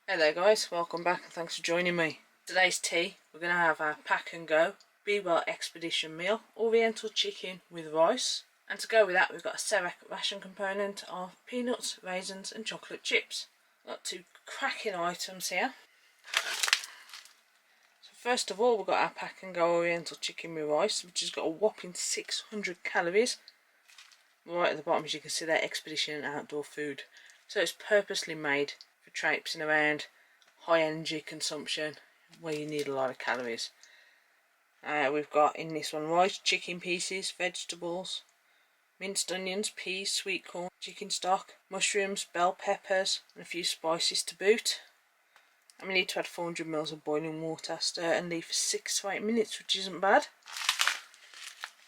Hey there guys, welcome back and thanks for joining me. Today's tea, we're going to have our pack and go Be Well Expedition meal, Oriental Chicken with Rice. And to go with that we've got a SERAC ration component of peanuts, raisins and chocolate chips. Got two cracking items here. So first of all we've got our pack and go Oriental Chicken with Rice, which has got a whopping 600 calories. Right at the bottom as you can see there, expedition and outdoor food. So it's purposely made for traipsing around, high energy consumption where you need a lot of calories. We've got in this one rice, chicken pieces, vegetables, minced onions, peas, sweet corn, chicken stock, mushrooms, bell peppers and a few spices to boot. And we need to add 400 ml of boiling water, stir and leave for 6 to 8 minutes, which isn't bad.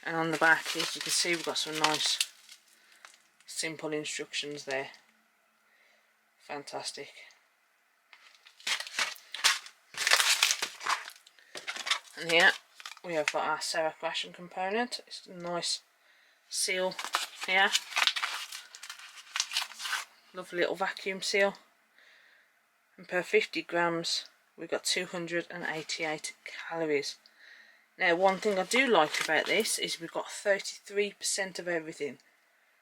And on the back, as you can see, we've got some nice simple instructions there. Fantastic. And here we have got our SERAC ration component. It's a nice seal here. Lovely little vacuum seal. And per 50 grams we've got 288 calories. Now one thing I do like about this is we've got 33% of everything.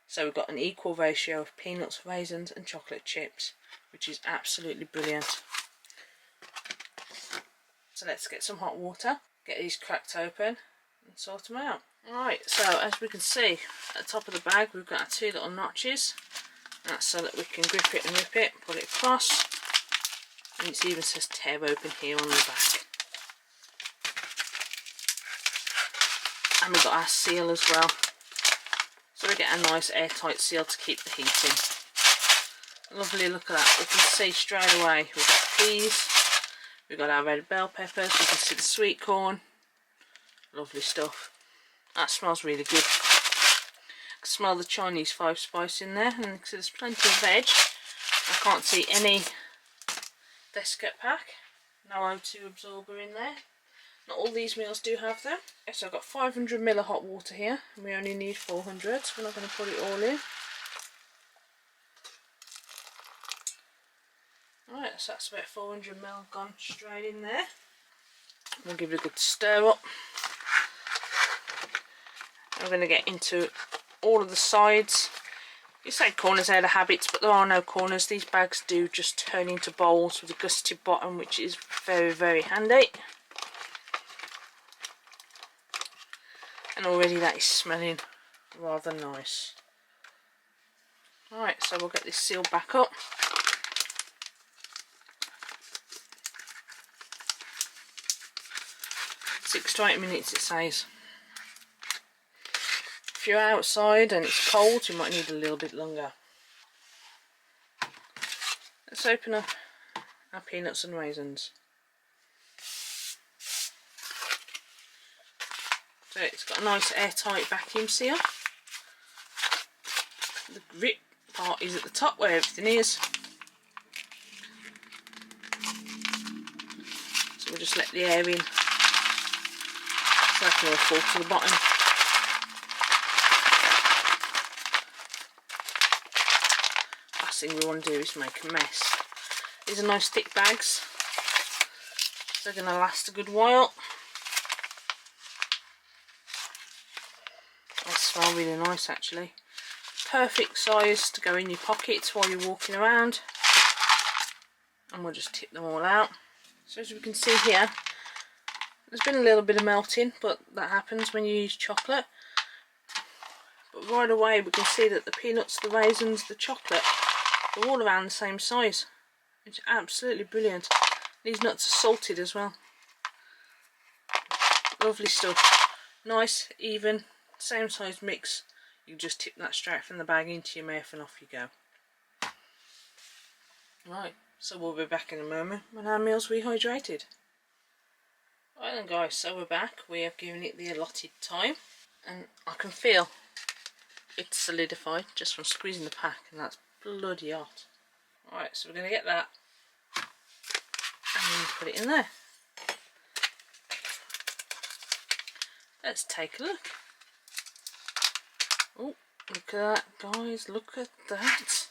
So we've got an equal ratio of peanuts, raisins and chocolate chips, which is absolutely brilliant. So let's get some hot water, get these cracked open and sort them out. Alright, so as we can see at the top of the bag we've got our 2 little notches. That's so that we can grip it and rip it, put it across. And it even says tear open here on the back. And we've got our seal as well. So we get a nice airtight seal to keep the heat in. Lovely, look at that. We can see straight away we've got peas, we've got our red bell peppers, we can see the sweet corn. Lovely stuff. That smells really good. I can smell the Chinese 5 spice in there, and you can see there's plenty of veg. I can't see any desiccant pack, no O2 absorber in there. Not all these meals do have them. Okay, so I've got 500 ml of hot water here, and we only need 400, so we're not going to put it all in. Alright, so that's about 400 ml gone straight in there. We'll give it a good stir up. I'm going to get into all of the sides. You say corners out of habits, but there are no corners. These bags do just turn into bowls with a gusseted bottom, which is very, very handy. And already that is smelling rather nice. Alright, so we'll get this sealed back up. Six to 8 minutes it says. If you're outside and it's cold you might need a little bit longer. Let's open up our peanuts and raisins. So it's got a nice airtight vacuum seal. The grip part is at the top where everything is. So we'll just let the air in. So that can all fall to the bottom. Last thing we want to do is make a mess. These are nice thick bags. They're going to last a good while. They smell really nice actually. Perfect size to go in your pockets while you're walking around. And we'll just tip them all out. So as we can see here, there's been a little bit of melting, but that happens when you use chocolate. But right away we can see that the peanuts, the raisins, the chocolate are all around the same size. It's absolutely brilliant. These nuts are salted as well. Lovely stuff. Nice, even, same size mix. You can just tip that straight from the bag into your mouth and off you go. Right, so we'll be back in a moment when our meal's rehydrated. Right then guys, so we're back. We have given it the allotted time and I can feel it's solidified just from squeezing the pack, and that's bloody hot. Alright, so we're going to get that and put it in there. Let's take a look. Oh, look at that guys, look at that.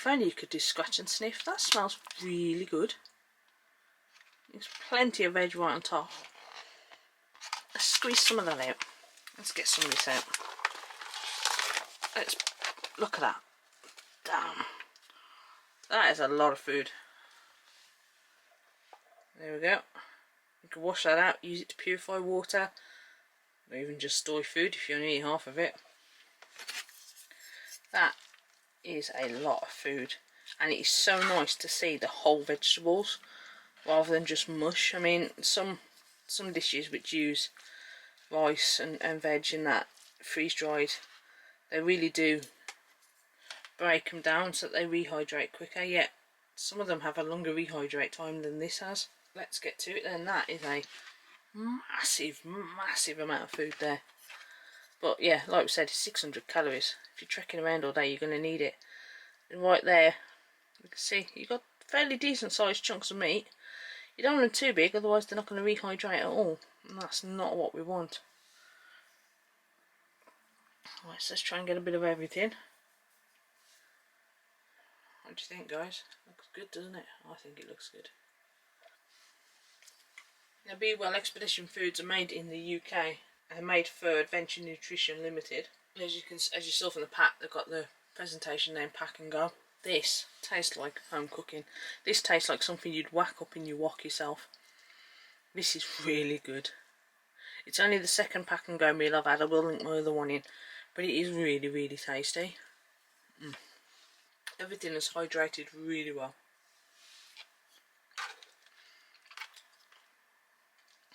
if only you could do scratch and sniff. That smells really good. There's plenty of veg right on top. Let's squeeze some of that out. Let's get some of this out. Let's look at that. Damn. That is a lot of food. There we go. You can wash that out, use it to purify water, or even just store food if you only eat half of it. That is a lot of food, and it is so nice to see the whole vegetables rather than just mush. I mean, some dishes which use rice and veg in that freeze dried, they really do break them down so that they rehydrate quicker, yet some of them have a longer rehydrate time than this has. Let's get to it then. That is a massive amount of food there. But yeah, like we said, it's 600 calories. If you're trekking around all day, you're going to need it. And right there, you can see you've got fairly decent sized chunks of meat. You don't want them too big, otherwise they're not going to rehydrate at all. And that's not what we want. Right, so let's try and get a bit of everything. What do you think, guys? Looks good, doesn't it? I think it looks good. Now, Be Well Expedition foods are made in the UK and made for Adventure Nutrition Limited. As you saw from the pack, they've got the presentation name Pack and Go. This tastes like home cooking. This tastes like something you'd whack up in your wok yourself. This is really good. It's only the second Pack and Go meal I've had. I will link my other one in, but it is really tasty. Everything is hydrated really well.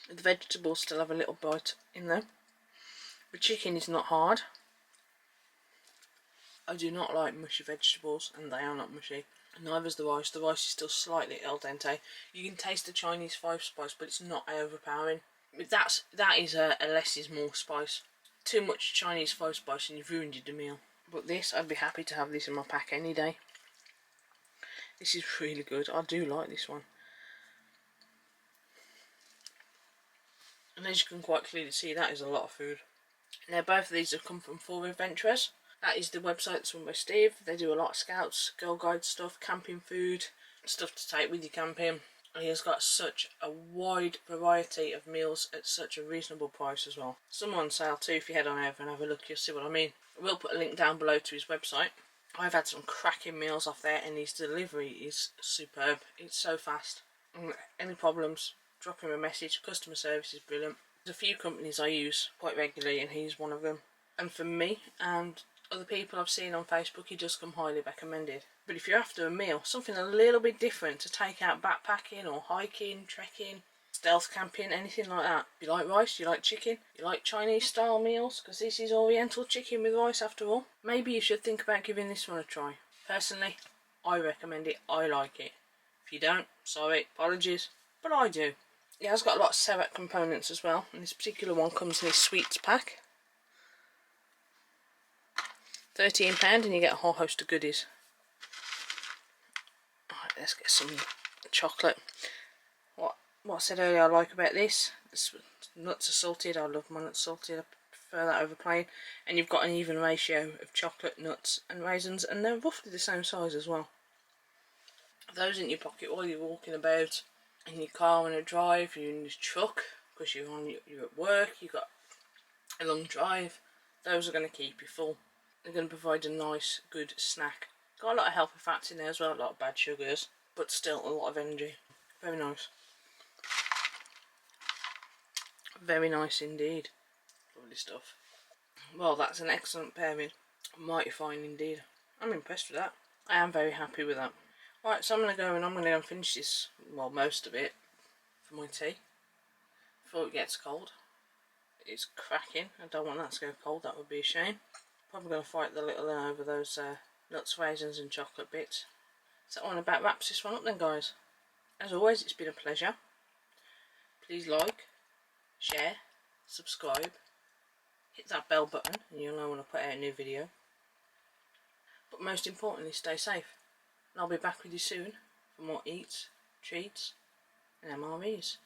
The vegetables still have a little bite in them. The chicken is not hard. I do not like mushy vegetables, and they are not mushy. Neither is the rice. The rice is still slightly al dente. You can taste the Chinese 5 spice, but it's not overpowering. That is a less is more spice. Too much Chinese 5 spice and you've ruined your meal. But this, I'd be happy to have this in my pack any day. This is really good. I do like this one. And as you can quite clearly see, that is a lot of food. Now, both of these have come from 4Adventurers. That is the website that's run by Steve. They do a lot of scouts, Girl Guide stuff, camping food, stuff to take with you camping. And he has got such a wide variety of meals at such a reasonable price as well. Some on sale too. If you head on over and have a look, you'll see what I mean. I will put a link down below to his website. I've had some cracking meals off there, and his delivery is superb. It's so fast. Any problems, drop him a message. Customer service is brilliant. There's a few companies I use quite regularly, and he's one of them. And for me and other people I've seen on Facebook, he does come highly recommended. But if you're after a meal, something a little bit different to take out backpacking or hiking, trekking, stealth camping, anything like that. You like rice, you like chicken, you like Chinese style meals, because this is Oriental Chicken with Rice after all. Maybe you should think about giving this one a try. Personally, I recommend it, I like it. If you don't, sorry, apologies, but I do. It has got a lot of SERAC components as well, and this particular one comes in this sweets pack. £13 and you get a whole host of goodies. Alright, let's get some chocolate. What I said earlier I like about this nuts are salted. I love my nuts salted. I prefer that over plain. And you've got an even ratio of chocolate, nuts and raisins, and they're roughly the same size as well. Those in your pocket while you're walking about in your car on a drive, you're in your truck because you're at work, you've got a long drive. Those are going to keep you full. They're going to provide a nice, good snack. Got a lot of healthy fats in there as well, a lot of bad sugars, but still a lot of energy. Very nice. Very nice indeed. Lovely stuff. Well, that's an excellent pairing. Mighty fine indeed. I'm impressed with that. I am very happy with that. Right, so I'm going to go and finish this, well, most of it, for my tea, before it gets cold. It's cracking. I don't want that to go cold, that would be a shame. Probably going to fight the little over those nuts, raisins and chocolate bits. So that one about wraps this one up then, guys. As always, it's been a pleasure. Please like, share, subscribe, hit that bell button and you'll know when I put out a new video. But most importantly, stay safe. And I'll be back with you soon for more eats, treats and MREs.